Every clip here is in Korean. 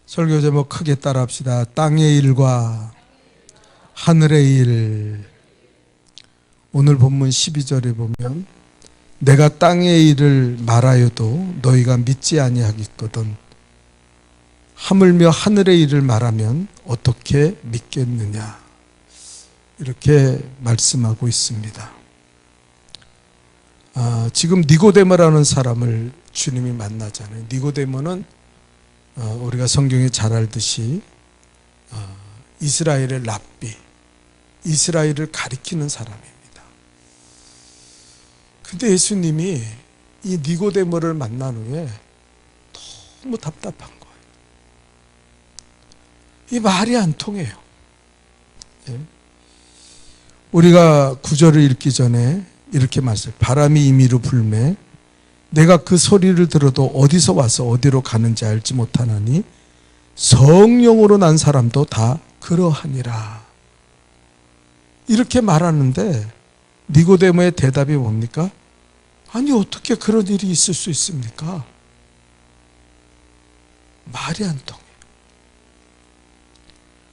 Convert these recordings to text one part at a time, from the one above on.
설교 제목 크게 따라합시다. 땅의 일과 하늘의 일. 오늘 본문 12절에 보면 내가 땅의 일을 말하여도 너희가 믿지 아니하겠거든 하물며 하늘의 일을 말하면 어떻게 믿겠느냐, 이렇게 말씀하고 있습니다. 지금 니고데모라는 사람을 주님이 만나잖아요. 니고데모는 우리가 성경에 잘 알듯이 이스라엘의 랍비, 이스라엘을 가리키는 사람입니다. 근데 예수님이 이 니고데모를 만난 후에 너무 답답한 거예요. 이 말이 안 통해요. 우리가 구절을 읽기 전에 이렇게 말씀해요. 바람이 임의로 불매 내가 그 소리를 들어도 어디서 와서 어디로 가는지 알지 못하나니 성령으로 난 사람도 다 그러하니라. 이렇게 말하는데 니고데모의 대답이 뭡니까? 아니, 어떻게 그런 일이 있을 수 있습니까? 말이 안 통해요.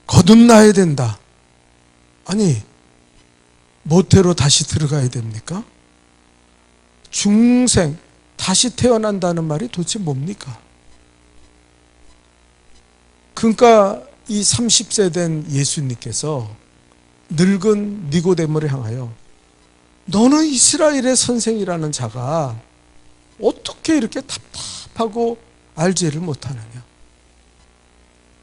거듭나야 된다. 아니, 모태로 다시 들어가야 됩니까? 중생, 다시 태어난다는 말이 도대체 뭡니까? 그러니까 이 30세 된 예수님께서 늙은 니고데모를 향하여 너는 이스라엘의 선생이라는 자가 어떻게 이렇게 답답하고 알지를 못하느냐?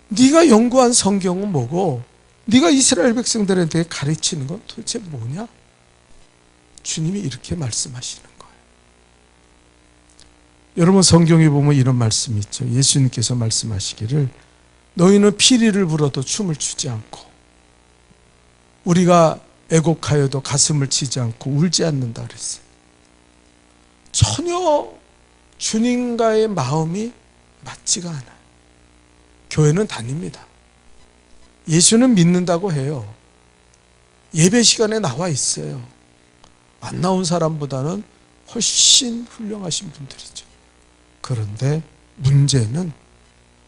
네가 연구한 성경은 뭐고 네가 이스라엘 백성들한테 가르치는 건 도대체 뭐냐? 주님이 이렇게 말씀하시는 거예요. 여러분, 성경에 보면 이런 말씀이 있죠. 예수님께서 말씀하시기를 너희는 피리를 불어도 춤을 추지 않고 우리가 애곡하여도 가슴을 치지 않고 울지 않는다 그랬어요. 전혀 주님과의 마음이 맞지가 않아요. 교회는 다닙니다. 예수는 믿는다고 해요. 예배 시간에 나와 있어요. 안 나온 사람보다는 훨씬 훌륭하신 분들이죠. 그런데 문제는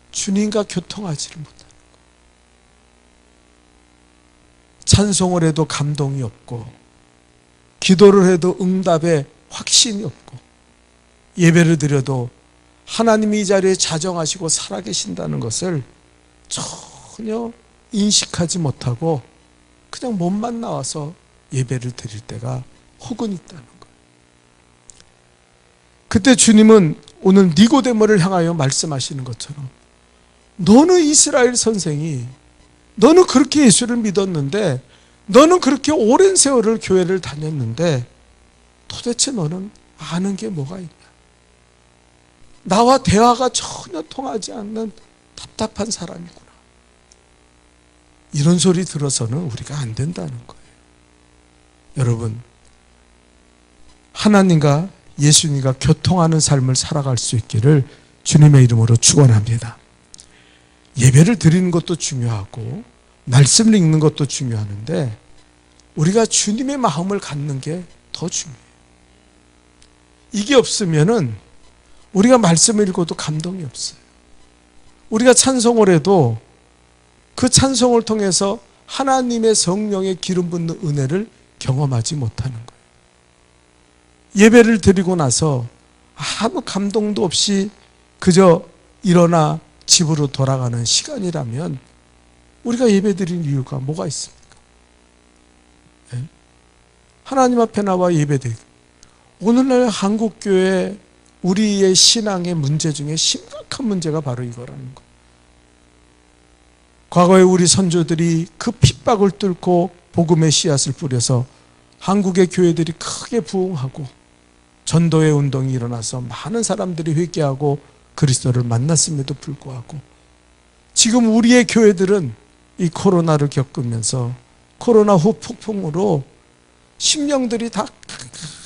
주님과 교통하지를 못하는 거예요. 찬송을 해도 감동이 없고 기도를 해도 응답에 확신이 없고 예배를 드려도 하나님이 이 자리에 자정하시고 살아계신다는 것을 전혀 인식하지 못하고 그냥 몸만 나와서 예배를 드릴 때가 혹은 있다는 거예요. 그때 주님은 오늘 니고데모를 향하여 말씀하시는 것처럼 너는 이스라엘 선생이, 너는 그렇게 예수를 믿었는데, 너는 그렇게 오랜 세월을 교회를 다녔는데 도대체 너는 아는 게 뭐가 있냐? 나와 대화가 전혀 통하지 않는 답답한 사람이구나. 이런 소리 들어서는 우리가 안 된다는 거예요. 여러분, 하나님과 예수님과 교통하는 삶을 살아갈 수 있기를 주님의 이름으로 축원합니다. 예배를 드리는 것도 중요하고 말씀을 읽는 것도 중요하는데 우리가 주님의 마음을 갖는 게 더 중요해요. 이게 없으면은 우리가 말씀을 읽어도 감동이 없어요. 우리가 찬송을 해도 그 찬송을 통해서 하나님의 성령의 기름 붓는 은혜를 경험하지 못하는 거예요. 예배를 드리고 나서 아무 감동도 없이 그저 일어나 집으로 돌아가는 시간이라면 우리가 예배 드리는 이유가 뭐가 있습니까? 하나님 앞에 나와 예배 드리고, 오늘날 한국교회 우리의 신앙의 문제 중에 심각한 문제가 바로 이거라는 거예요. 과거에 우리 선조들이 그 핍박을 뚫고 복음의 씨앗을 뿌려서 한국의 교회들이 크게 부흥하고 전도의 운동이 일어나서 많은 사람들이 회개하고 그리스도를 만났음에도 불구하고 지금 우리의 교회들은 이 코로나를 겪으면서 코로나 후 폭풍으로 심령들이 다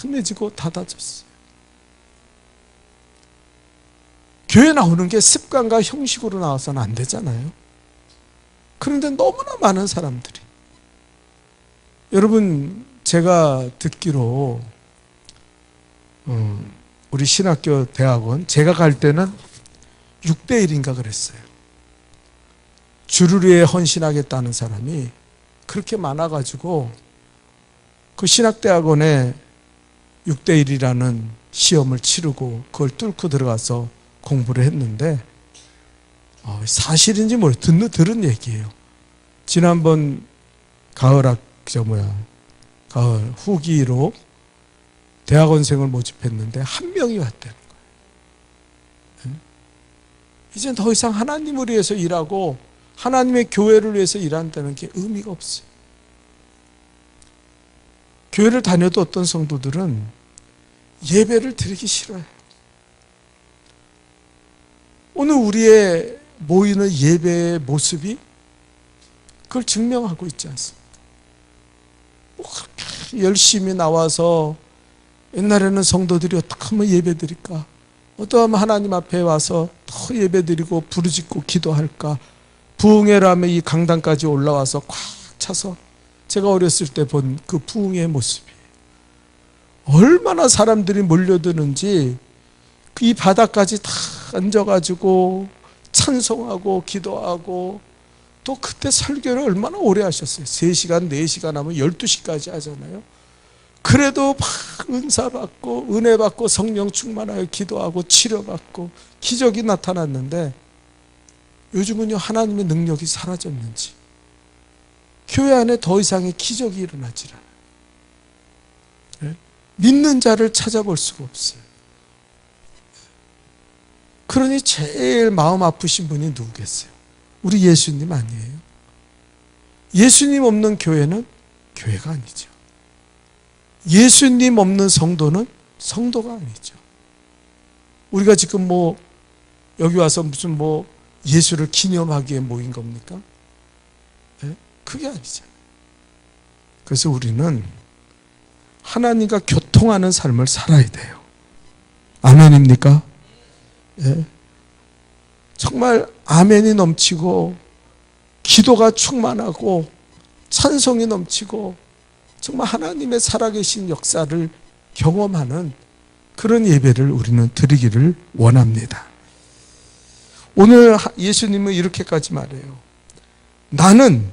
큼해지고 닫아졌어요. 교회 나오는 게 습관과 형식으로 나와서는 안 되잖아요. 그런데 너무나 많은 사람들이, 여러분, 제가 듣기로 우리 신학교 대학원, 제가 갈 때는 6대1인가 그랬어요. 주를 위해 헌신하겠다는 사람이 그렇게 많아가지고 그 신학대학원에 6대1이라는 시험을 치르고 그걸 뚫고 들어가서 공부를 했는데 사실인지 들은 얘기예요. 지난번 가을 후기로 대학원생을 모집했는데 한 명이 왔다는 거예요. 이제 더 이상 하나님을 위해서 일하고 하나님의 교회를 위해서 일한다는 게 의미가 없어요. 교회를 다녀도 어떤 성도들은 예배를 드리기 싫어요. 오늘 우리의 모이는 예배의 모습이 그걸 증명하고 있지 않습니까? 그렇게 열심히 나와서 옛날에는 성도들이 어떻게 하면 예배 드릴까? 어떠하면 하나님 앞에 와서 더 예배 드리고 부르짖고 기도할까? 부흥회라며 이 강단까지 올라와서 꽉 차서 제가 어렸을 때 본 그 부흥의 모습이 얼마나 사람들이 몰려드는지 이 바닥까지 다 앉아가지고 찬송하고 기도하고 또 그때 설교를 얼마나 오래 하셨어요. 3시간, 4시간 하면 12시까지 하잖아요. 그래도 막 은사 받고 은혜 받고 성령 충만하여 기도하고 치료받고 기적이 나타났는데 요즘은요 하나님의 능력이 사라졌는지 교회 안에 더 이상의 기적이 일어나질 않아요. 네? 믿는 자를 찾아볼 수가 없어요. 그러니 제일 마음 아프신 분이 누구겠어요? 우리 예수님 아니에요? 예수님 없는 교회는 교회가 아니죠. 예수님 없는 성도는 성도가 아니죠. 우리가 지금 여기 와서 무슨 예수를 기념하기에 모인 겁니까? 네? 그게 아니잖아요. 그래서 우리는 하나님과 교통하는 삶을 살아야 돼요. 아멘입니까? 네. 정말 아멘이 넘치고 기도가 충만하고 찬송이 넘치고 정말 하나님의 살아계신 역사를 경험하는 그런 예배를 우리는 드리기를 원합니다. 오늘 예수님은 이렇게까지 말해요. 나는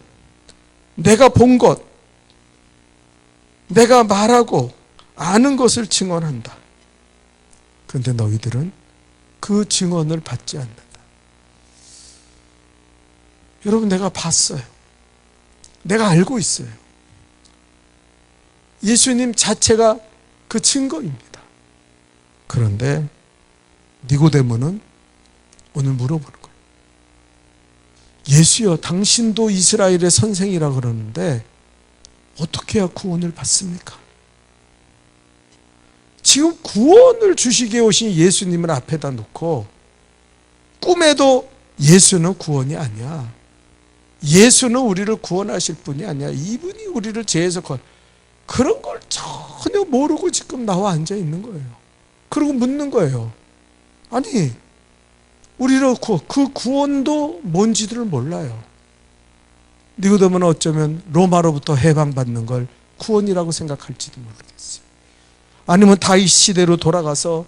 내가 본 것, 내가 말하고 아는 것을 증언한다. 그런데 너희들은 그 증언을 받지 않는다. 여러분, 내가 봤어요. 내가 알고 있어요. 예수님 자체가 그 증거입니다. 그런데 니고데모는 오늘 물어보는 거예요. 예수여, 당신도 이스라엘의 선생이라 그러는데 어떻게 해야 구원을 받습니까? 지금 구원을 주시게 오신 예수님을 앞에다 놓고 꿈에도 예수는 구원이 아니야. 예수는 우리를 구원하실 분이 아니야. 이분이 우리를 죄에서 그런 걸 전혀 모르고 지금 나와 앉아 있는 거예요. 그리고 묻는 거예요. 아니, 우리를 그 구원도 뭔지들을 몰라요. 니고데모는 어쩌면 로마로부터 해방받는 걸 구원이라고 생각할지도 모르겠어요. 아니면 다윗 시대로 돌아가서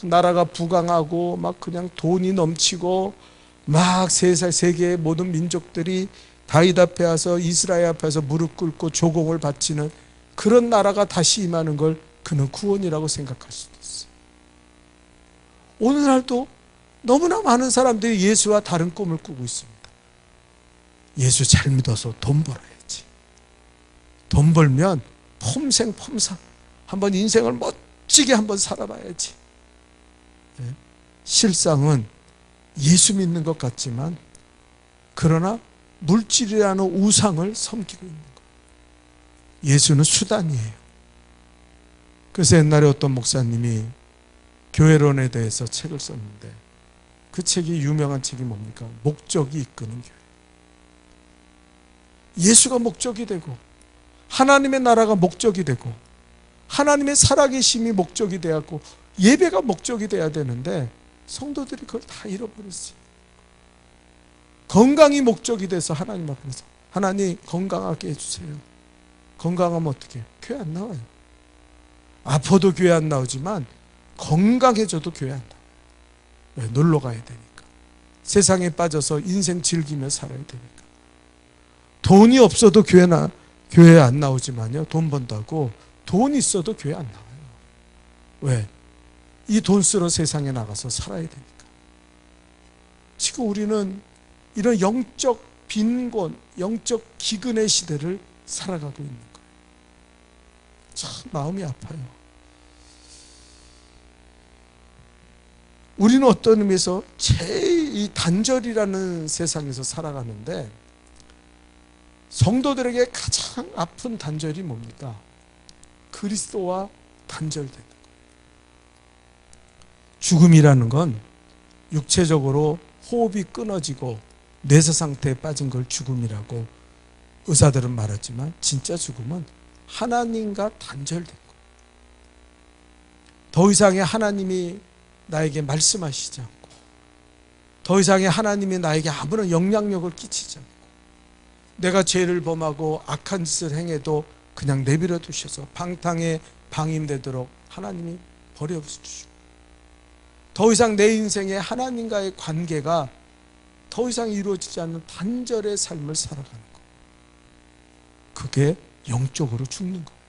나라가 부강하고 막 그냥 돈이 넘치고 막 세계의 모든 민족들이 다윗 앞에 와서 이스라엘 앞에서 무릎 꿇고 조공을 바치는 그런 나라가 다시 임하는 걸 그는 구원이라고 생각할 수도 있어요. 오늘날도 너무나 많은 사람들이 예수와 다른 꿈을 꾸고 있습니다. 예수 잘 믿어서 돈 벌어야지. 돈 벌면 폼상 한번 인생을 멋지게 한번 살아봐야지. 실상은 예수 믿는 것 같지만 그러나 물질이라는 우상을 섬기고 있는 거예요. 예수는 수단이에요. 그래서 옛날에 어떤 목사님이 교회론에 대해서 책을 썼는데 그 책이 유명한 책이 뭡니까? 목적이 이끄는 교회. 예수가 목적이 되고 하나님의 나라가 목적이 되고 하나님의 살아계심이 목적이 되었고 예배가 목적이 돼야 되는데 성도들이 그걸 다 잃어버렸어요. 건강이 목적이 돼서 하나님 앞에서 하나님 건강하게 해주세요. 건강하면 어떻게 해요? 교회 안 나와요. 아파도 교회 안 나오지만 건강해져도 교회 안 나와요. 왜? 놀러 가야 되니까. 세상에 빠져서 인생 즐기며 살아야 되니까. 돈이 없어도 교회에 안 나오지만요, 돈 번다고 돈 있어도 교회 안 나와요. 왜? 이 돈 쓰러 세상에 나가서 살아야 되니까. 지금 우리는 이런 영적 빈곤, 영적 기근의 시대를 살아가고 있는 거예요. 참 마음이 아파요. 우리는 어떤 의미에서 제일 이 단절이라는 세상에서 살아가는데, 성도들에게 가장 아픈 단절이 뭡니까? 그리스도와 단절되는 거예요. 죽음이라는 건 육체적으로 호흡이 끊어지고 뇌세 상태에 빠진 걸 죽음이라고 의사들은 말하지만, 진짜 죽음은 하나님과 단절된 거예요. 더 이상의 하나님이 나에게 말씀하시지 않고, 더 이상의 하나님이 나에게 아무런 영향력을 끼치지 않고, 내가 죄를 범하고 악한 짓을 행해도 그냥 내버려 두셔서 방탕에 방임되도록 하나님이 버려주시고, 더 이상 내 인생에 하나님과의 관계가 더 이상 이루어지지 않는 단절의 삶을 살아가는 것, 그게 영적으로 죽는 거예요.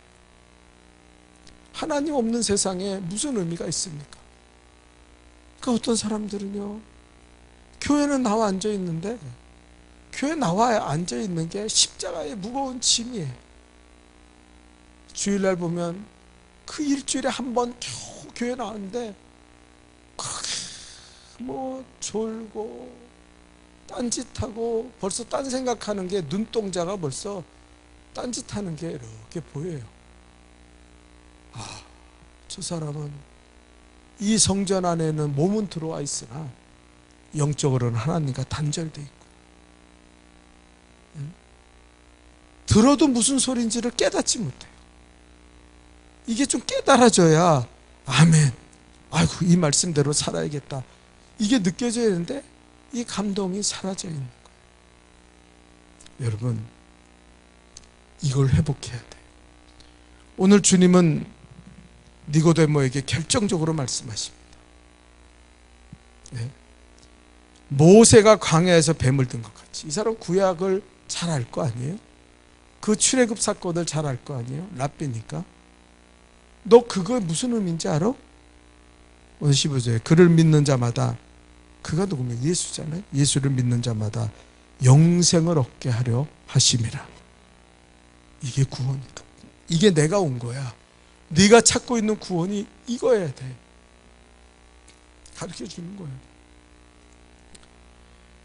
하나님 없는 세상에 무슨 의미가 있습니까? 그러니까 어떤 사람들은요, 교회는 나와 앉아 있는데, 교회 나와 앉아 있는 게 십자가의 무거운 짐이에요. 주일날 보면 그 일주일에 한 번 겨우 교회 나왔는데, 그렇게 뭐 졸고 딴짓하고, 벌써 딴 생각하는 게, 눈동자가 벌써 딴짓하는 게 이렇게 보여요. 아, 저 사람은 이 성전 안에는 몸은 들어와 있으나 영적으로는 하나님과 단절되어 있고, 들어도 무슨 소리인지를 깨닫지 못해요. 이게 좀 깨달아져야 아멘, 아이고 이 말씀대로 살아야겠다, 이게 느껴져야 되는데 이 감동이 사라져 있는 거예요. 여러분, 이걸 회복해야 돼요. 오늘 주님은 니고데모에게 결정적으로 말씀하십니다. 네. 모세가 광야에서 뱀을 든 것 같이, 이 사람 구약을 잘 알 거 아니에요? 그 출애굽 사건을 잘 알 거 아니에요? 랍비니까. 너 그거 무슨 의미인지 알아? 오늘 15절에 그를 믿는 자마다, 그가 누구면 예수잖아요. 예수를 믿는 자마다 영생을 얻게 하려 하심이라. 이게 구원이다. 이게 내가 온 거야. 네가 찾고 있는 구원이 이거여야 돼. 가르쳐 주는 거예요.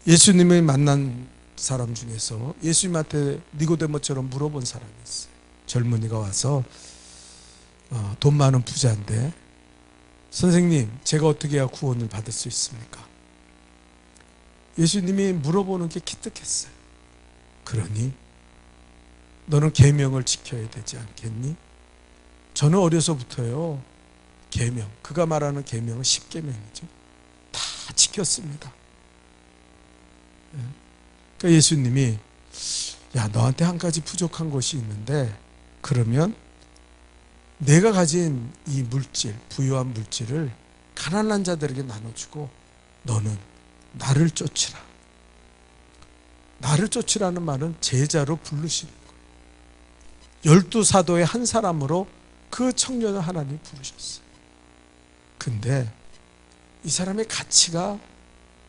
예수님이 만난 사람 중에서 예수님한테 니고데모처럼 물어본 사람이 있어요. 젊은이가 와서 돈 많은 부자인데, 선생님 제가 어떻게 해야 구원을 받을 수 있습니까? 예수님이 물어보는 게 기특했어요. 그러니 너는 계명을 지켜야 되지 않겠니? 저는 어려서부터요, 계명, 그가 말하는 계명은 10계명이죠. 다 지켰습니다. 그러니까 예수님이, 야, 너한테 한 가지 부족한 것이 있는데, 그러면 내가 가진 이 물질, 부유한 물질을 가난한 자들에게 나눠주고 너는 나를 쫓으라. 나를 쫓으라는 말은 제자로 부르시는 거예요. 12사도의 한 사람으로 그 청년을 하나님 부르셨어요. 근데 이 사람의 가치가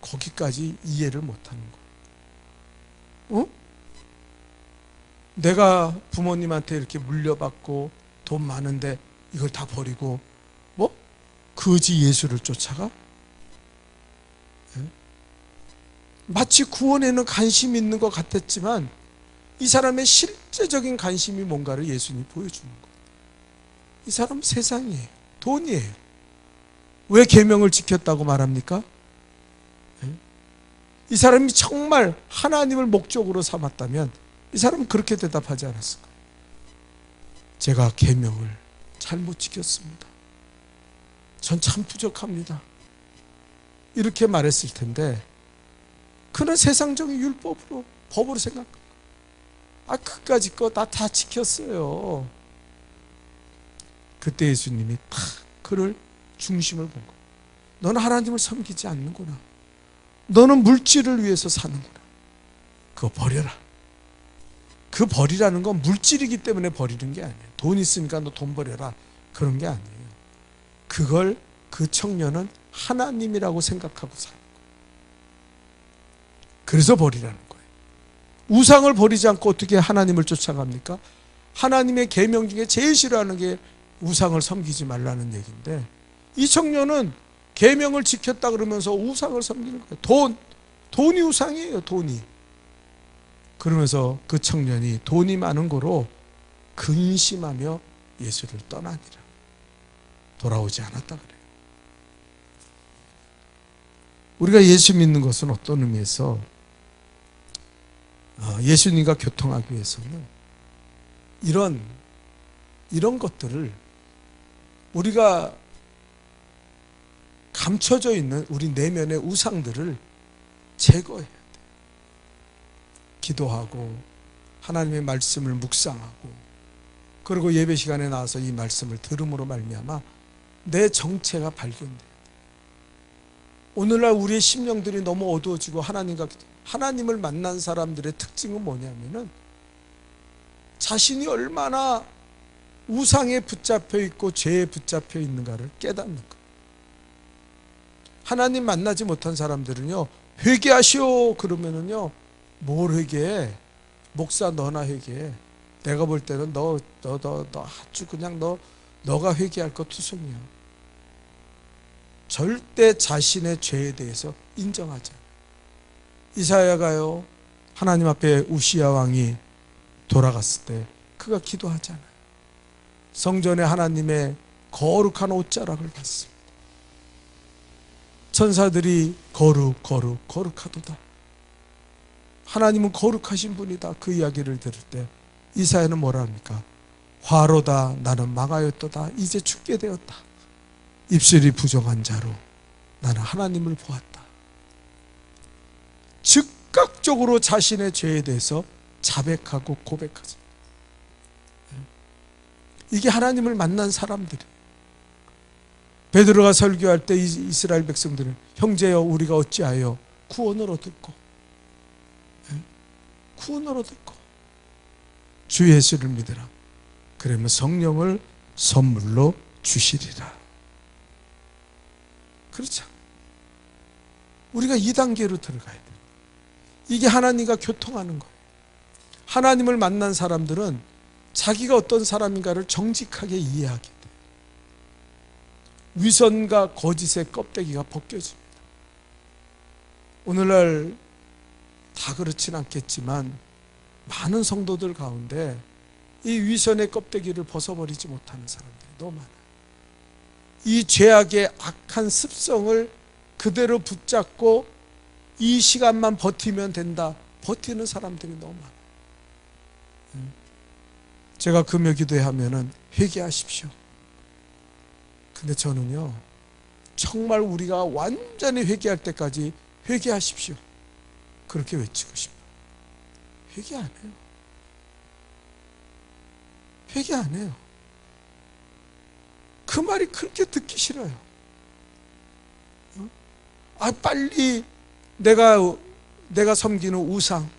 거기까지 이해를 못하는 거예요. 내가 부모님한테 이렇게 물려받고 돈 많은데 이걸 다 버리고 뭐? 거지 예수를 쫓아가? 마치 구원에는 관심이 있는 것 같았지만 이 사람의 실제적인 관심이 뭔가를 예수님이 보여주는 거예요. 이 사람은 세상이에요. 돈이에요. 왜 계명을 지켰다고 말합니까? 이 사람이 정말 하나님을 목적으로 삼았다면 이 사람은 그렇게 대답하지 않았을 거예요. 제가 계명을 잘못 지켰습니다. 전 참 부족합니다. 이렇게 말했을 텐데, 그는 세상적인 율법으로, 법으로 생각합니다. 그까짓 거 다 지켰어요. 그때 예수님이 딱 그를 중심을 본 거예요. 너는 하나님을 섬기지 않는구나. 너는 물질을 위해서 사는구나. 그거 버려라. 그 버리라는 건 물질이기 때문에 버리는 게 아니에요. 돈 있으니까 너 돈 버려라. 그런 게 아니에요. 그걸 그 청년은 하나님이라고 생각하고 사는 거예요. 그래서 버리라는 거예요. 우상을 버리지 않고 어떻게 하나님을 쫓아갑니까? 하나님의 계명 중에 제일 싫어하는 게 우상을 섬기지 말라는 얘기인데, 이 청년은 계명을 지켰다 그러면서 우상을 섬기는 거예요. 돈이 우상이에요. 돈이. 그러면서 그 청년이 돈이 많은 거로 근심하며 예수를 떠나니라. 돌아오지 않았다 그래요. 우리가 예수 믿는 것은 어떤 의미에서 예수님과 교통하기 위해서는 이런 것들을 우리가 감춰져 있는 우리 내면의 우상들을 제거해야 돼. 기도하고 하나님의 말씀을 묵상하고, 그리고 예배 시간에 나와서 이 말씀을 들음으로 말미암아 내 정체가 발견돼야 돼. 오늘날 우리의 심령들이 너무 어두워지고 하나님을 만난 사람들의 특징은 뭐냐면은 자신이 얼마나 우상에 붙잡혀 있고 죄에 붙잡혀 있는가를 깨닫는 거예요. 하나님 만나지 못한 사람들은요, 회개하시오 그러면은요, 뭘 회개해? 목사 너나 회개해. 내가 볼 때는 너 아주 그냥 너가 회개할 거 투성이야. 절대 자신의 죄에 대해서 인정하지 않아요. 이사야가요, 하나님 앞에 우시야 왕이 돌아갔을 때 그가 기도하잖아요. 성전에 하나님의 거룩한 옷자락을 봤습니다. 천사들이 거룩하도다. 하나님은 거룩하신 분이다. 그 이야기를 들을 때 이사야는 뭐라 합니까? 화로다 나는 망하였도다. 이제 죽게 되었다. 입술이 부정한 자로 나는 하나님을 보았다. 즉각적으로 자신의 죄에 대해서 자백하고 고백하죠. 이게 하나님을 만난 사람들이에요. 베드로가 설교할 때 이스라엘 백성들은 형제여 우리가 어찌하여 구원을 얻을꼬? 구원을 얻을꼬? 주 예수를 믿으라. 그러면 성령을 선물로 주시리라. 그렇죠. 우리가 이 단계로 들어가야 돼요. 이게 하나님과 교통하는 거예요. 하나님을 만난 사람들은 자기가 어떤 사람인가를 정직하게 이해하게 돼요. 위선과 거짓의 껍데기가 벗겨집니다. 오늘날 다 그렇진 않겠지만 많은 성도들 가운데 이 위선의 껍데기를 벗어버리지 못하는 사람들이 너무 많아요. 이 죄악의 악한 습성을 그대로 붙잡고 이 시간만 버티면 된다, 버티는 사람들이 너무 많아요. 제가 금요기도회 하면은 회개하십시오. 근데 저는요, 정말 우리가 완전히 회개할 때까지 회개하십시오, 그렇게 외치고 싶어요. 회개 안 해요. 회개 안 해요. 그 말이 그렇게 듣기 싫어요. 빨리 내가 섬기는 우상,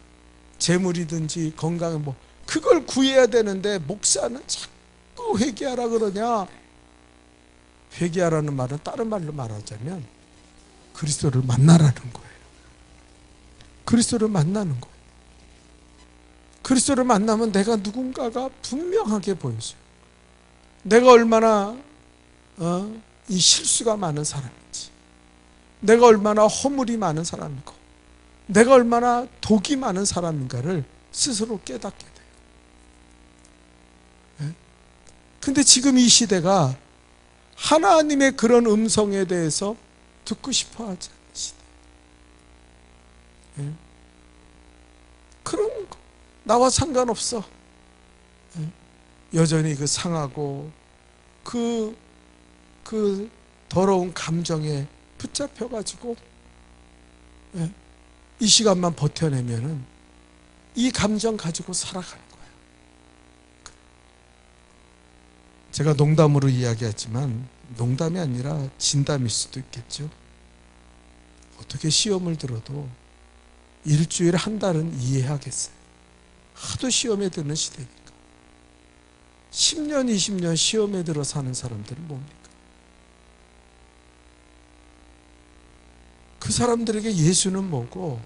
재물이든지 건강, 그걸 구해야 되는데 목사는 자꾸 회개하라 그러냐? 회개하라는 말은 다른 말로 말하자면 그리스도를 만나라는 거예요. 그리스도를 만나는 거예요. 그리스도를 만나면 내가 누군가가 분명하게 보여져요. 내가 얼마나 이 실수가 많은 사람인지, 내가 얼마나 허물이 많은 사람이고, 내가 얼마나 독이 많은 사람인가를 스스로 깨닫게 돼요. 근데 지금 이 시대가 하나님의 그런 음성에 대해서 듣고 싶어 하지 않는 시대. 그런 거 나와 상관없어. 여전히 그 상하고 그 더러운 감정에 붙잡혀가지고 이 시간만 버텨내면은 이 감정 가지고 살아가는 거예요. 제가 농담으로 이야기하지만 농담이 아니라 진담일 수도 있겠죠. 어떻게 시험을 들어도 일주일 한 달은 이해하겠어요. 하도 시험에 드는 시대니까. 10년, 20년 시험에 들어 사는 사람들은 뭡니까? 그 사람들에게 예수는 뭐고,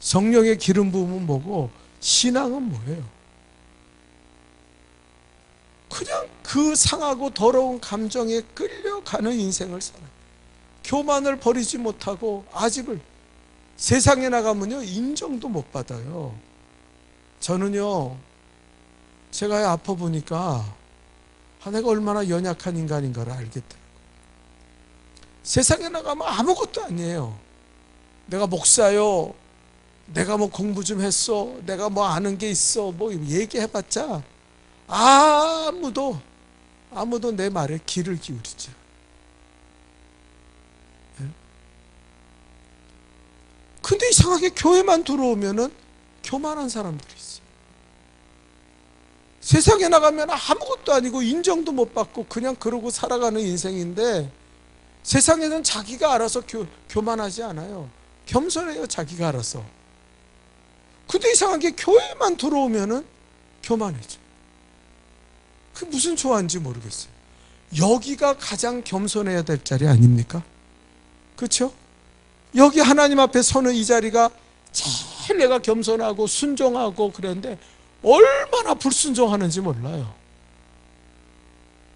성령의 기름 부음은 뭐고, 신앙은 뭐예요? 그냥 그 상하고 더러운 감정에 끌려가는 인생을 살아요. 교만을 버리지 못하고 아집을, 세상에 나가면요 인정도 못 받아요. 저는요 제가 아파 보니까 내가 얼마나 연약한 인간인가를 알겠더라고요. 세상에 나가면 아무것도 아니에요. 내가 목사요, 내가 뭐 공부 좀 했어, 내가 뭐 아는 게 있어, 뭐 얘기해봤자 아무도 내 말에 귀를 기울이지. 근데 이상하게 교회만 들어오면은 교만한 사람들이 있어요. 세상에 나가면 아무것도 아니고 인정도 못 받고 그냥 그러고 살아가는 인생인데, 세상에는 자기가 알아서 교만하지 않아요. 겸손해요, 자기가 알아서. 근데 이상하게 교회만 들어오면은 교만해져. 그게 무슨 조화인지 모르겠어요. 여기가 가장 겸손해야 될 자리 아닙니까? 그렇죠? 여기 하나님 앞에 서는 이 자리가 제일 내가 겸손하고 순종하고 그랬는데 얼마나 불순종하는지 몰라요.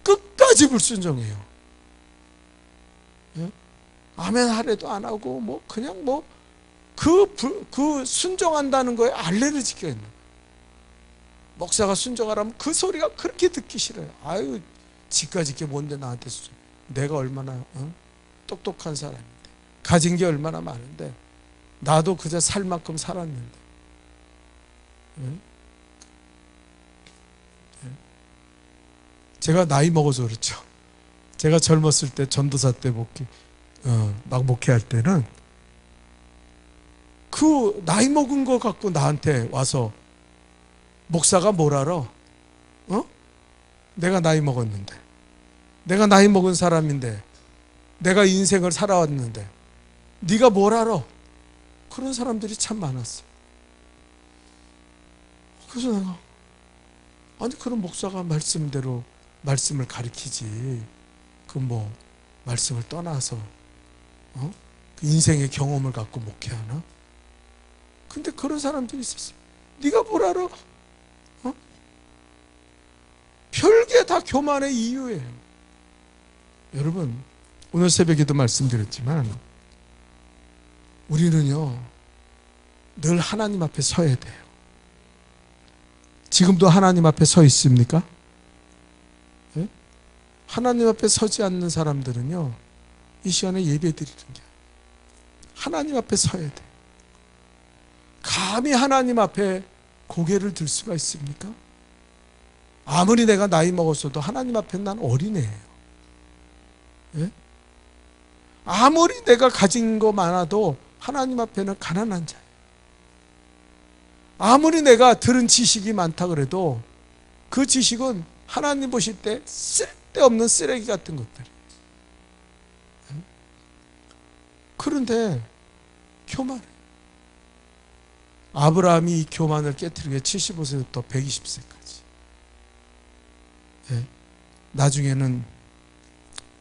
끝까지 불순종해요. 예? 아멘 하래도 안 하고 뭐 그냥 뭐 그 순종한다는 거에 알레르기가 있는 거예요. 목사가 순종하라면 그 소리가 그렇게 듣기 싫어요. 아유, 지까지 게 뭔데 나한테 순종. 내가 얼마나 똑똑한 사람인데, 가진 게 얼마나 많은데, 나도 그저 살 만큼 살았는데. 제가 나이 먹어서 그렇죠. 제가 젊었을 때 전도사 때 막 목회할 때는 그 나이 먹은 거 갖고 나한테 와서 목사가 뭘 알아? 내가 나이 먹었는데, 내가 나이 먹은 사람인데, 내가 인생을 살아왔는데 네가 뭘 알아? 그런 사람들이 참 많았어요. 그래서 내가 아니 그런 목사가 말씀대로 말씀을 가르치지, 그 뭐 말씀을 떠나서 그 인생의 경험을 갖고 목회하나? 근데 그런 사람들이 있었어요. 네가 뭘 알아? 별게 다 교만의 이유예요. 여러분, 오늘 새벽에도 말씀드렸지만 우리는요 늘 하나님 앞에 서야 돼요. 지금도 하나님 앞에 서 있습니까? 네? 하나님 앞에 서지 않는 사람들은요 이 시간에 예배 드리는 게 하나님 앞에 서야 돼요. 감히 하나님 앞에 고개를 들 수가 있습니까? 아무리 내가 나이 먹었어도 하나님 앞에 난 어린애예요. 예? 아무리 내가 가진 거 많아도 하나님 앞에는 가난한 자예요. 아무리 내가 들은 지식이 많다 그래도 그 지식은 하나님 보실 때 쓸데없는 쓰레기 같은 것들. 그런데 교만해. 아브라함이 이 교만을 깨뜨리게 75세부터 120세까지. 예. 나중에는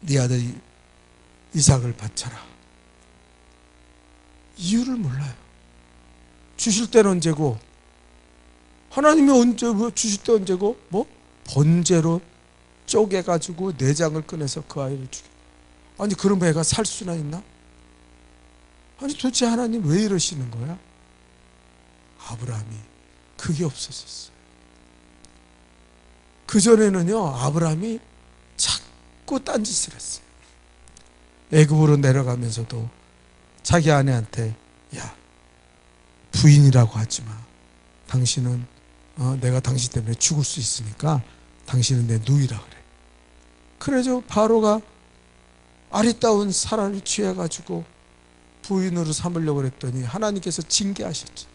네 아들 이삭을 바쳐라. 이유를 몰라요. 주실 때는 언제고, 하나님이 언제 주실 때 언제고, 뭐 번제로 쪼개가지고 내장을 꺼내서 그 아이를 죽여. 아니 그럼 애가 살 수나 있나? 아니 도대체 하나님 왜 이러시는 거야? 아브라함이 그게 없었어요. 그전에는요 아브라함이 자꾸 딴짓을 했어요. 애굽으로 내려가면서도 자기 아내한테 야 부인이라고 하지 마. 당신은 내가 당신 때문에 죽을 수 있으니까 당신은 내 누이라 그래. 그래서 바로가 아리따운 사라를 취해가지고 부인으로 삼으려고 그랬더니 하나님께서 징계하셨죠.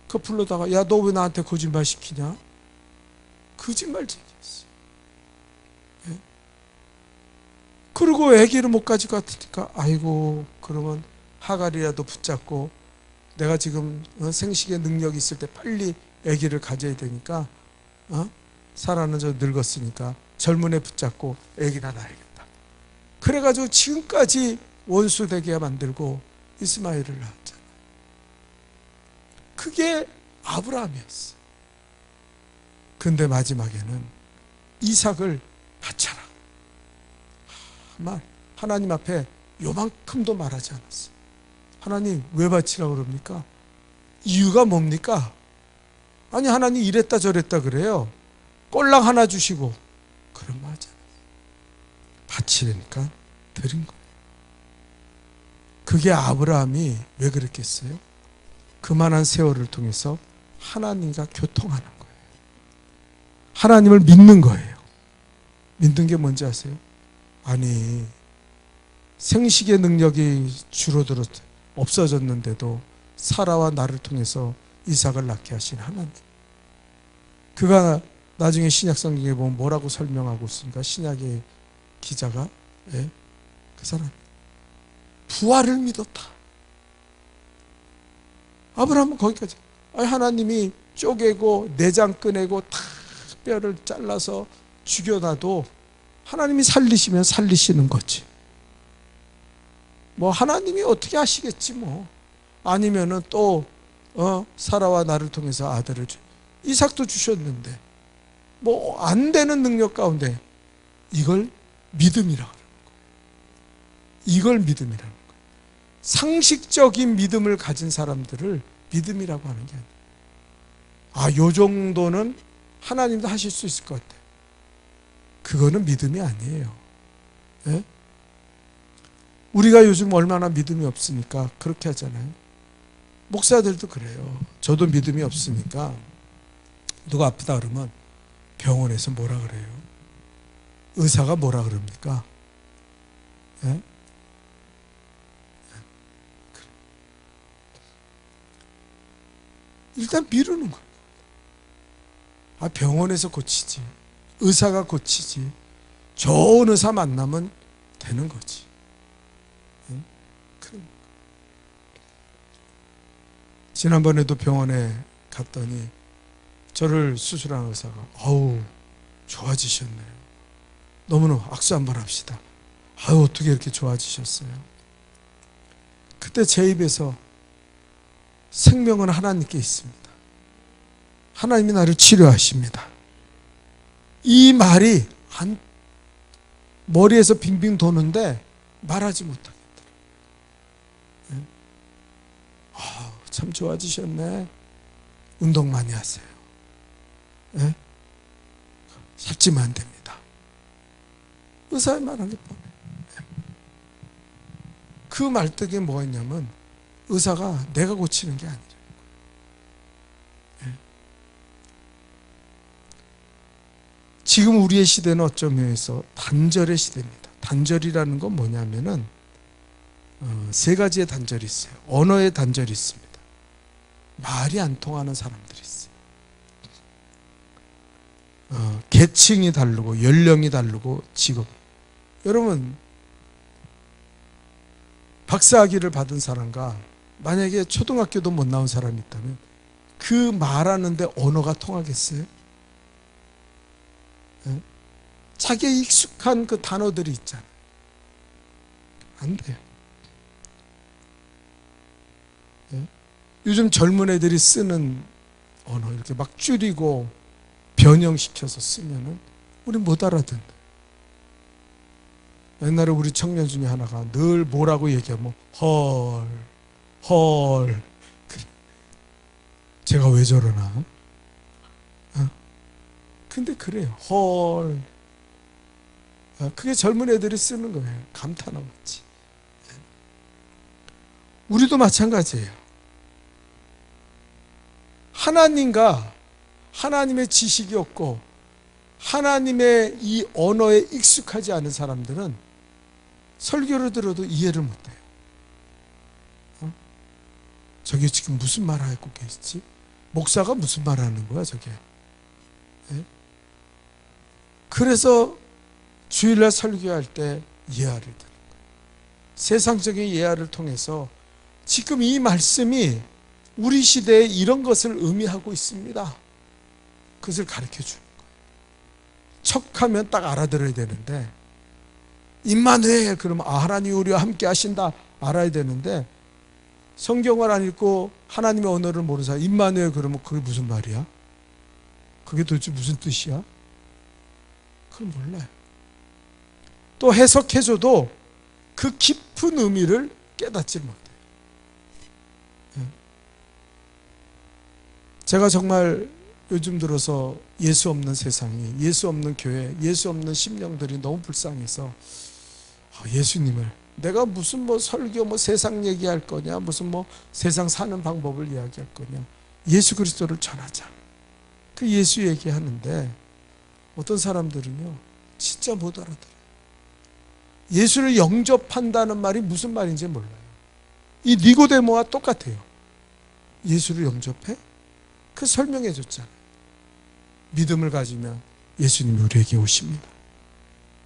그 불러다가 야 너 왜 나한테 거짓말 시키냐? 거짓말쟁이였어요. 예? 그리고 아기를 못 가지고 갔으니까 아이고 그러면 하갈이라도 붙잡고 내가 지금 생식의 능력이 있을 때 빨리 아기를 가져야 되니까 사라는 저 늙었으니까 젊은 애 붙잡고 아기나 낳아야겠다. 그래가지고 지금까지 원수 되게 만들고 이스마엘을 낳았잖아요. 그게 아브라함이었어요. 근데 마지막에는 이삭을 바쳐라. 하나님 앞에 요만큼도 말하지 않았어요. 하나님 왜 바치라고 그럽니까? 이유가 뭡니까? 아니 하나님 이랬다 저랬다 그래요. 꼴랑 하나 주시고 그런 말 하지 않았어요. 바치라니까 드린 거예요. 그게 아브라함이 왜 그랬겠어요? 그만한 세월을 통해서 하나님과 교통하는 거예요. 하나님을 믿는 거예요. 믿는 게 뭔지 아세요? 아니 생식의 능력이 줄어들었 없어졌는데도 사라와 나를 통해서 이삭을 낳게 하신 하나님. 그가 나중에 신약 성경에 보면 뭐라고 설명하고 있습니까? 신약의 기자가 그 사람 부활을 믿었다. 아브라함은 거기까지. 하나님이 쪼개고 내장 꺼내고 다 뼈를 잘라서 죽여놔도 하나님이 살리시면 살리시는 거지. 뭐 하나님이 어떻게 하시겠지 뭐. 아니면은 또 사라와 나를 통해서 아들을 이삭도 주셨는데 뭐 안 되는 능력 가운데 이걸 믿음이라고 하는 거예요. 이걸 믿음이라는 거예요. 상식적인 믿음을 가진 사람들을 믿음이라고 하는 게 아니에요. 요 정도는 하나님도 하실 수 있을 것 같아요. 그거는 믿음이 아니에요. 예? 우리가 요즘 얼마나 믿음이 없으니까 그렇게 하잖아요. 목사들도 그래요. 저도 믿음이 없으니까 누가 아프다 그러면 병원에서 뭐라 그래요? 의사가 뭐라 그럽니까? 예? 일단 미루는 거예요. 병원에서 고치지. 의사가 고치지. 좋은 의사 만나면 되는 거지. 응? 지난번에도 병원에 갔더니 저를 수술한 의사가 아우 좋아지셨네요. 너무너무 악수 한번 합시다. 아유 어떻게 이렇게 좋아지셨어요? 그때 제 입에서 생명은 하나님께 있습니다. 하나님이 나를 치료하십니다. 이 말이 머리에서 빙빙 도는데 말하지 못하겠더라. 참 좋아지셨네. 운동 많이 하세요. 살찌면 안 됩니다. 의사의 말한 게 뻔해. 그 말뜻에 뭐가 있냐면 의사가 내가 고치는 게 아니라 지금 우리의 시대는 어쩌면 의해서 단절의 시대입니다. 단절이라는 건 뭐냐면은 세 가지의 단절이 있어요. 언어의 단절이 있습니다. 말이 안 통하는 사람들이 있어요. 계층이 다르고 연령이 다르고 직업. 여러분 박사학위를 받은 사람과 만약에 초등학교도 못 나온 사람이 있다면 그 말하는데 언어가 통하겠어요? 자기의 익숙한 그 단어들이 있잖아요. 안 돼요. 요즘 젊은 애들이 쓰는 언어 이렇게 막 줄이고 변형시켜서 쓰면은 우리 못 알아듣는. 옛날에 우리 청년 중에 하나가 늘 뭐라고 얘기하면 헐. 제가 왜 저러나? 근데 그래요. 헐. 그게 젊은 애들이 쓰는 거예요. 감탄어 같이. 우리도 마찬가지예요. 하나님과 하나님의 지식이 없고 하나님의 이 언어에 익숙하지 않은 사람들은 설교를 들어도 이해를 못해요. 저게 지금 무슨 말 하고 계시지? 목사가 무슨 말 하는 거야 저게? 그래서 주일날 설교할 때 예화를 드는 거예요. 세상적인 예화를 통해서 지금 이 말씀이 우리 시대에 이런 것을 의미하고 있습니다. 그것을 가르쳐 주는 거예요. 척하면 딱 알아들어야 되는데, 임마누엘 그러면 하나님 우리와 함께 하신다 알아야 되는데, 성경을 안 읽고 하나님의 언어를 모르는 사람 임마누엘 그러면 그게 무슨 말이야? 그게 도대체 무슨 뜻이야? 그걸 몰라요. 또 해석해줘도 그 깊은 의미를 깨닫지 못해요. 제가 정말 요즘 들어서 예수 없는 세상이, 예수 없는 교회, 예수 없는 심령들이 너무 불쌍해서 예수님을 내가 무슨 뭐 설교 뭐 세상 얘기할 거냐, 무슨 뭐 세상 사는 방법을 이야기할 거냐, 예수 그리스도를 전하자. 그 예수 얘기하는데 어떤 사람들은요 진짜 못 알아들어요. 예수를 영접한다는 말이 무슨 말인지 몰라요. 이 니고데모와 똑같아요. 예수를 영접해? 그 설명해 줬잖아요. 믿음을 가지면 예수님이 우리에게 오십니다.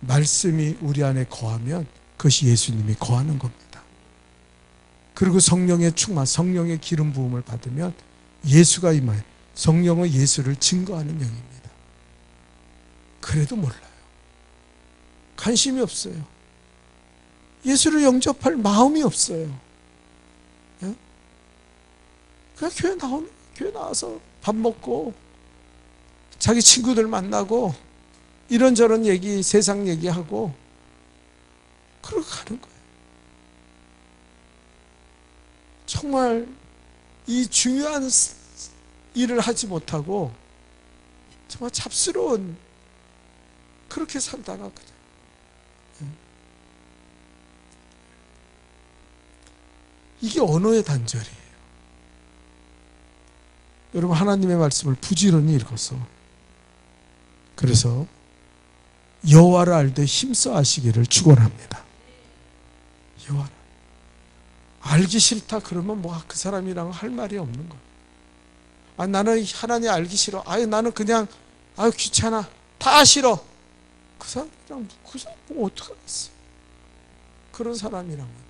말씀이 우리 안에 거하면 그것이 예수님이 거하는 겁니다. 그리고 성령의 충만, 성령의 기름 부음을 받으면 예수가 임하여 성령은 예수를 증거하는 영입니다. 그래도 몰라요. 관심이 없어요. 예수를 영접할 마음이 없어요. 예? 그냥 교회 나와서 밥 먹고 자기 친구들 만나고 이런저런 얘기, 세상 얘기하고 그러고 가는 거예요. 정말 이 중요한 일을 하지 못하고 정말 잡스러운 그렇게 살다가 그냥 이게 언어의 단절이에요. 여러분 하나님의 말씀을 부지런히 읽어서 그래서 여호와를 알되 힘써 아시기를 축원합니다. 여호와를 알기 싫다 그러면 뭐 그 사람이랑 할 말이 없는 거예요. 나는 하나님 알기 싫어. 나는 그냥 귀찮아. 다 싫어. 그 사람이랑 어떡하겠어요? 그런 사람이랑은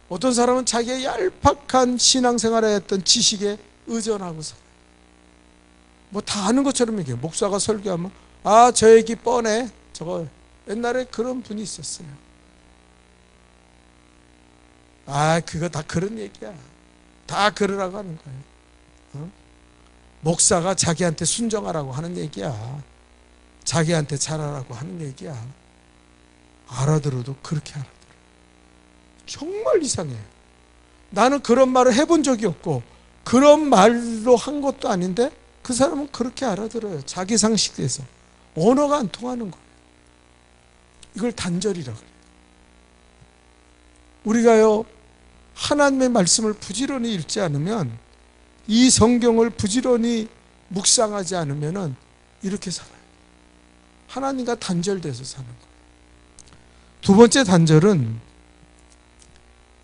어떤 사람은 자기의 얄팍한 신앙생활에 했던 지식에 의존하고 살아요. 뭐 다 아는 것처럼 얘기해요. 목사가 설교하면 저 얘기 뻔해. 저거 옛날에 그런 분이 있었어요. 그거 다 그런 얘기야. 다 그러라고 하는 거예요. 목사가 자기한테 순종하라고 하는 얘기야. 자기한테 잘하라고 하는 얘기야. 알아들어도 그렇게 알아들어요. 정말 이상해요. 나는 그런 말을 해본 적이 없고 그런 말로 한 것도 아닌데 그 사람은 그렇게 알아들어요. 자기 상식에서. 언어가 안 통하는 거예요. 이걸 단절이라고 그래요. 우리가요 하나님의 말씀을 부지런히 읽지 않으면, 이 성경을 부지런히 묵상하지 않으면 이렇게 살아요. 하나님과 단절돼서 사는 거예요. 두 번째 단절은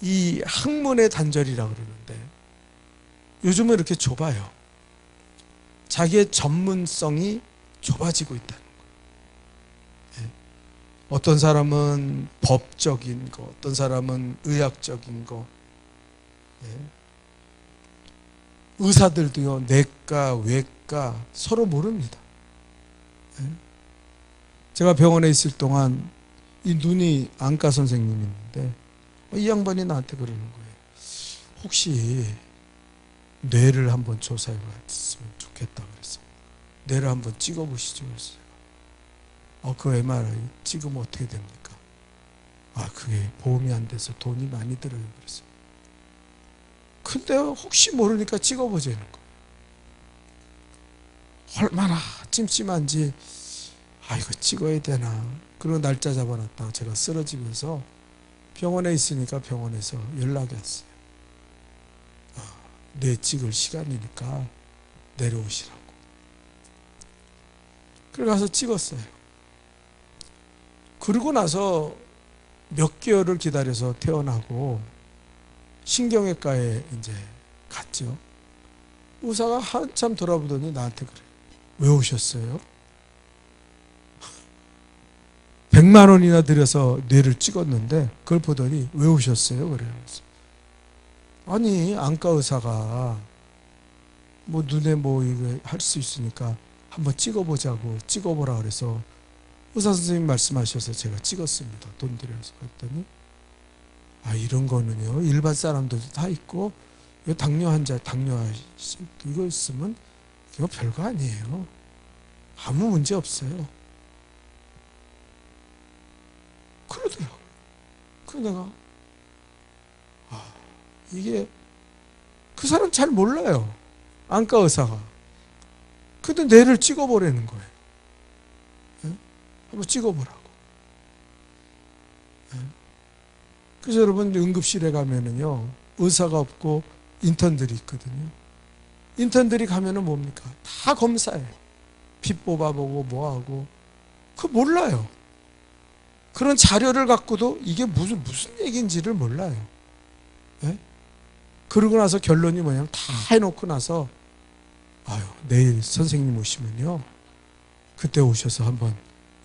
이 학문의 단절이라고 그러는데, 요즘은 이렇게 좁아요. 자기의 전문성이 좁아지고 있다는 거예요. 어떤 사람은 법적인 거, 어떤 사람은 의학적인 거. 의사들도요 내과, 외과 서로 모릅니다. 제가 병원에 있을 동안 이 눈이 안과 선생님이 있는데 이 양반이 나한테 그러는 거예요. 혹시 뇌를 한번 조사해 봤으면 좋겠다 그래서 뇌를 한번 찍어 보시죠 그랬어요. 그 MRI 찍으면 어떻게 됩니까? 그게 보험이 안 돼서 돈이 많이 들어요 그래서. 근데 혹시 모르니까 찍어보자는 거예요. 얼마나 찜찜한지 이거 찍어야 되나. 그리고 날짜 잡아놨다가 제가 쓰러지면서 병원에 있으니까 병원에서 연락이 왔어요. 뇌 찍을 시간이니까 내려오시라고. 그래 가서 찍었어요. 그러고 나서 몇 개월을 기다려서 퇴원하고 신경외과에 이제 갔죠. 의사가 한참 돌아보더니 나한테 그래요. 왜 오셨어요? 100만 원이나 들여서 뇌를 찍었는데 그걸 보더니 왜 오셨어요? 그래요. 아니, 안과 의사가 뭐 눈에 뭐 이거 할 수 있으니까 한번 찍어보자고 찍어보라 그래서 의사 선생님 말씀하셔서 제가 찍었습니다. 돈 들여서. 그랬더니 이런 거는요 일반 사람들도 다 있고, 이거 당뇨 환자, 이거 있으면 이거 별거 아니에요. 아무 문제 없어요. 그러더라고요. 그래서 내가 이게 그 사람 잘 몰라요. 안과 의사가. 근데 뇌를 찍어보라는 거예요. 네? 한번 찍어보라고. 네? 그래서 여러분 응급실에 가면은요 의사가 없고 인턴들이 있거든요. 인턴들이 가면은 뭡니까? 다 검사해요. 피 뽑아보고 뭐하고. 그거 몰라요. 그런 자료를 갖고도 이게 무슨 얘기인지를 몰라요. 네? 그러고 나서 결론이 뭐냐면 다 해놓고 나서 내일 선생님 오시면요 그때 오셔서 한번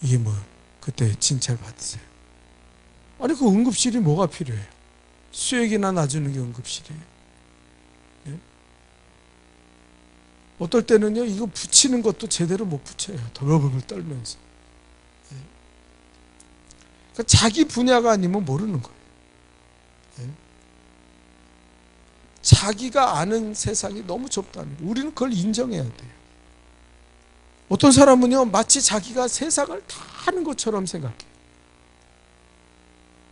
이게 뭐 그때 진찰 받으세요. 아니 그 응급실이 뭐가 필요해요? 수액이나 놔주는 게 응급실이에요. 네? 어떨 때는요 이거 붙이는 것도 제대로 못 붙여요. 더블벌 떨면서. 네? 그러니까 자기 분야가 아니면 모르는 거예요. 네? 자기가 아는 세상이 너무 좁다는 거예요. 우리는 그걸 인정해야 돼요. 어떤 사람은요 마치 자기가 세상을 다 아는 것처럼 생각해요.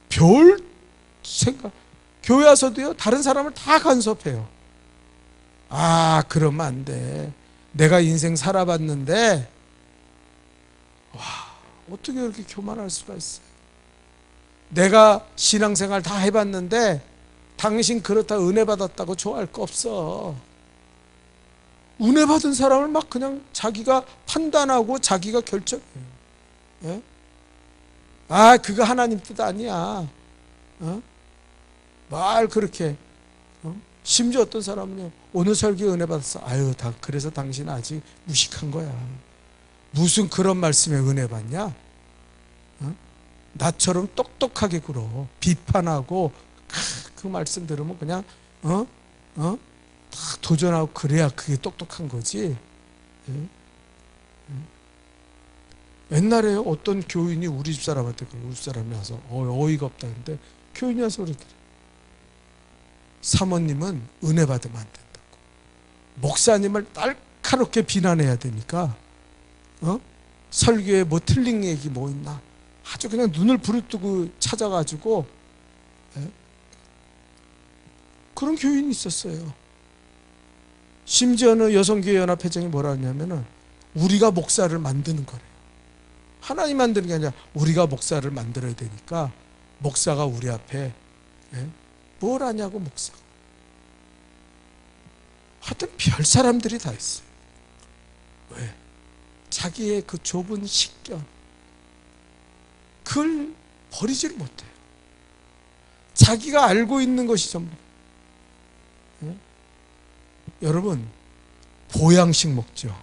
별 생각. 교회 와서도요 다른 사람을 다 간섭해요. 그러면 안 돼. 내가 인생 살아봤는데 어떻게 그렇게 교만할 수가 있어요. 내가 신앙생활 다 해봤는데 당신 그렇다 은혜 받았다고 좋아할 거 없어. 은혜 받은 사람을 막 그냥 자기가 판단하고 자기가 결정해요. 예? 그거 하나님 뜻 아니야. 말 그렇게. 심지어 어떤 사람은요 오늘 설교 은혜 받았어. 그래서 당신 아직 무식한 거야. 무슨 그런 말씀에 은혜 받냐? 나처럼 똑똑하게 굴어. 비판하고 그 말씀 들으면 그냥 다 도전하고 그래야 그게 똑똑한 거지. 옛날에 어떤 교인이 우리 집 사람한테 우리 집 사람이 와서 어이가 없다는데 교인이 와서 그러더래. 사모님은 은혜 받으면 안 된다고. 목사님을 날카롭게 비난해야 되니까 설교에 뭐 틀린 얘기 뭐 있나 아주 그냥 눈을 부릅뜨고 찾아가지고 그런 교인이 있었어요. 심지어는 여성교회연합회장이 뭐라 하냐면은 우리가 목사를 만드는 거래요. 하나님 만드는 게 아니라 우리가 목사를 만들어야 되니까 목사가 우리 앞에 뭘 하냐고 목사가. 하여튼 별 사람들이 다 있어요. 왜? 자기의 그 좁은 식견 그걸 버리지를 못해요. 자기가 알고 있는 것이 전부. 여러분 보양식 먹죠.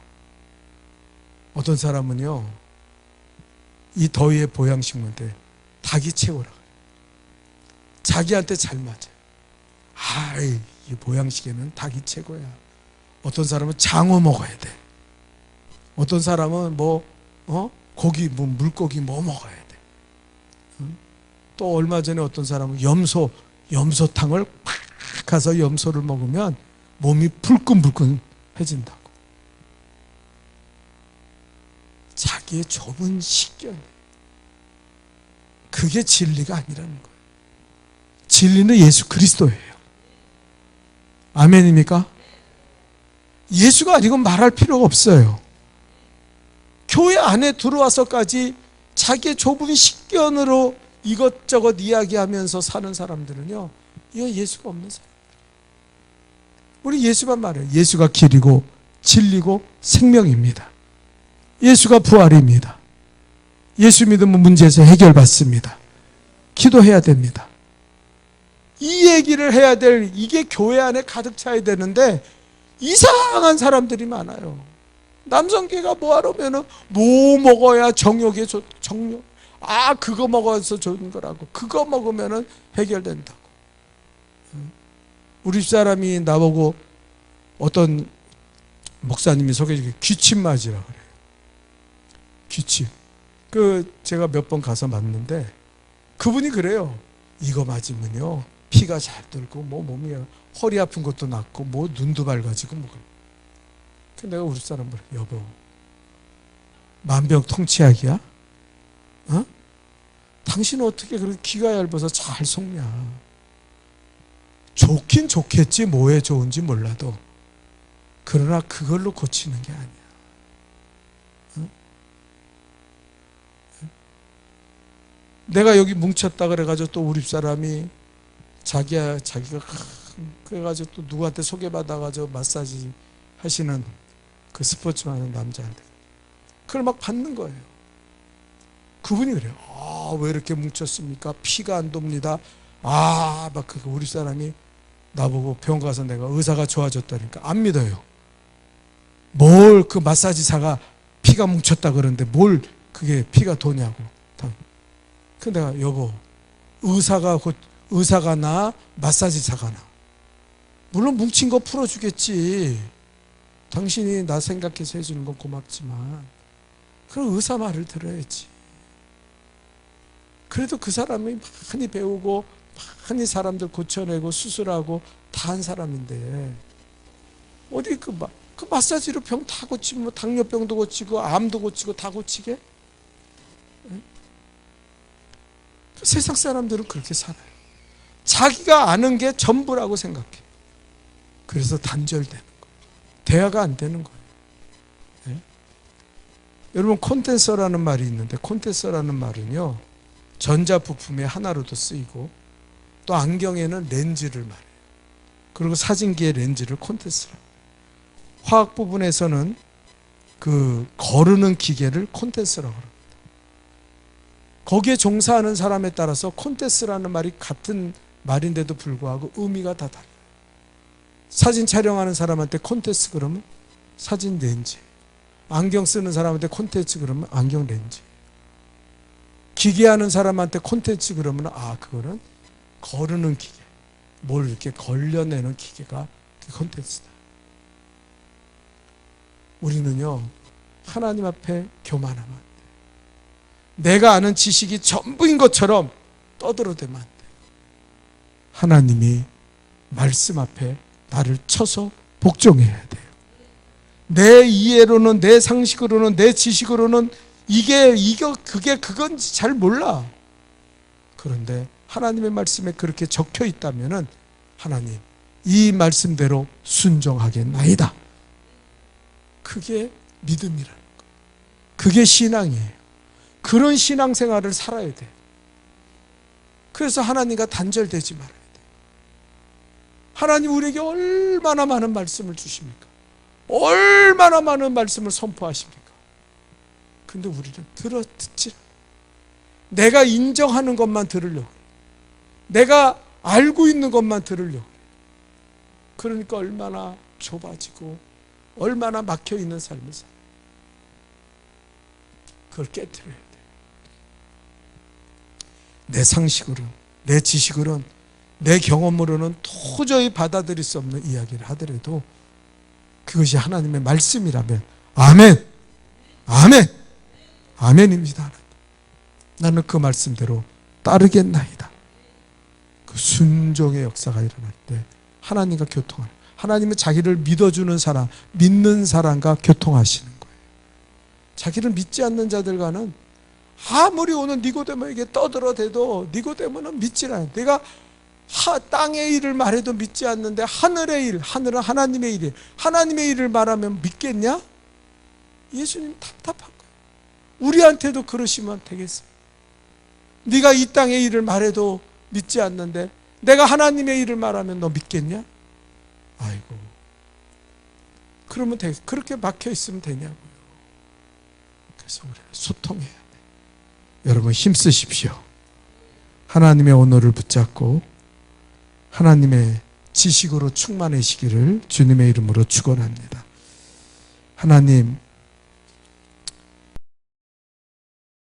어떤 사람은요 이 더위에 보양식 먹는데 닭이 최고라고. 자기한테 잘 맞아요. 이 보양식에는 닭이 최고야. 어떤 사람은 장어 먹어야 돼. 어떤 사람은 고기 물고기 먹어야 돼. 또 얼마 전에 어떤 사람은 염소탕을 팍 가서 염소를 먹으면 몸이 불끈불끈해진다고. 자기의 좁은 식견. 그게 진리가 아니라는 거예요. 진리는 예수 그리스도예요. 아멘입니까? 예수가 아니고 말할 필요가 없어요. 교회 안에 들어와서까지 자기의 좁은 식견으로 이것저것 이야기하면서 사는 사람들은요 이건 예수가 없는 사람. 우리 예수만 말해요. 예수가 길이고 진리고 생명입니다. 예수가 부활입니다. 예수 믿으면 문제에서 해결받습니다. 기도해야 됩니다. 이 얘기를 해야 될 이게 교회 안에 가득 차야 되는데 이상한 사람들이 많아요. 남성계가 뭐하러면은 뭐 먹어야 정욕에 정욕. 그거 먹어서 좋은 거라고. 그거 먹으면은 해결된다고. 우리 집사람이 나보고 어떤 목사님이 소개해주기 귀침 맞으라 그래요. 귀침. 제가 몇 번 가서 맞는데 그분이 그래요. 이거 맞으면요 피가 잘 돌고 몸이 허리 아픈 것도 낫고 눈도 밝아지고 그래. 내가 우리 사람 그래. 여보, 만병통치약이야? 어? 당신은 어떻게 그렇게 귀가 얇아서 잘 속냐? 좋긴 좋겠지, 뭐에 좋은지 몰라도. 그러나 그걸로 고치는 게 아니야. 어? 내가 여기 뭉쳤다 그래가지고 또 우리 사람이 자기가 그래가지고 또 누구한테 소개받아가지고 마사지 하시는 그 스포츠만 하는 남자한테 그걸 막 받는 거예요. 그분이 그래요. 왜 이렇게 뭉쳤습니까? 피가 안 돕니다. 막 우리 사람이 나보고 병원 가서 내가 의사가 좋아졌다니까 안 믿어요. 뭘 그 마사지사가 피가 뭉쳤다 그러는데 뭘 그게 피가 도냐고. 그 내가 여보, 의사가 나 마사지사가 나. 물론 뭉친 거 풀어주겠지. 당신이 나 생각해서 해주는 건 고맙지만 그럼 의사 말을 들어야지. 그래도 그 사람이 많이 배우고 많이 사람들 고쳐내고 수술하고 다 한 사람인데 어디 그 마사지로 병 다 고치고 당뇨병도 고치고 암도 고치고 다 고치게? 세상 사람들은 그렇게 살아요. 자기가 아는 게 전부라고 생각해. 그래서 단절되는 거예요. 대화가 안 되는 거예요. 네? 여러분 콘덴서라는 말이 있는데 콘덴서라는 말은요 전자부품의 하나로도 쓰이고 또 안경에는 렌즈를 말해요. 그리고 사진기의 렌즈를 콘덴서라고 해요. 화학 부분에서는 그 거르는 기계를 콘덴서라고 합니다. 거기에 종사하는 사람에 따라서 콘덴스라는 말이 같은 말인데도 불구하고 의미가 다 달라요. 사진 촬영하는 사람한테 콘텐츠 그러면 사진 렌즈, 안경 쓰는 사람한테 콘텐츠 그러면 안경 렌즈, 기계하는 사람한테 콘텐츠 그러면 그거는 거르는 기계, 뭘 이렇게 걸려내는 기계가 콘텐츠다. 우리는요 하나님 앞에 교만하면 안 돼요. 내가 아는 지식이 전부인 것처럼 떠들어대면 안 돼요. 하나님이 말씀 앞에 나를 쳐서 복종해야 돼요. 내 이해로는, 내 상식으로는, 내 지식으로는 그게 그건지 잘 몰라. 그런데 하나님의 말씀에 그렇게 적혀 있다면은 하나님 이 말씀대로 순종하겠나이다. 그게 믿음이라는 거예요. 그게 신앙이에요. 그런 신앙생활을 살아야 돼요. 그래서 하나님과 단절되지 말아야 돼요. 하나님 우리에게 얼마나 많은 말씀을 주십니까? 얼마나 많은 말씀을 선포하십니까? 근데 우리는 듣지 않아요. 내가 인정하는 것만 들으려고 해요. 내가 알고 있는 것만 들으려고 해요. 그러니까 얼마나 좁아지고 얼마나 막혀있는 삶을 살아요. 그걸 깨트려야 돼요. 내 상식으로, 내 지식으로는, 내 경험으로는 도저히 받아들일 수 없는 이야기를 하더라도 그것이 하나님의 말씀이라면 아멘, 아멘, 아멘입니다. 나는 그 말씀대로 따르겠나이다. 그 순종의 역사가 일어날 때 하나님과 교통하는, 하나님은 자기를 믿어주는 사람, 믿는 사람과 교통하시는 거예요. 자기를 믿지 않는 자들과는 아무리 오늘 니고데모에게 떠들어대도 니고데모는 믿지 않아요. 내가 땅의 일을 말해도 믿지 않는데 하늘의 일, 하늘은 하나님의 일이에요. 하나님의 일을 말하면 믿겠냐? 예수님 답답한 거예요. 우리한테도 그러시면 되겠어요. 네가 이 땅의 일을 말해도 믿지 않는데 내가 하나님의 일을 말하면 너 믿겠냐? 아이고, 그러면 그렇게 막혀 있으면 되냐고요. 그래서 우리가 소통해야 돼요. 여러분 힘쓰십시오. 하나님의 언어를 붙잡고 하나님의 지식으로 충만해지기를 주님의 이름으로 축원합니다. 하나님,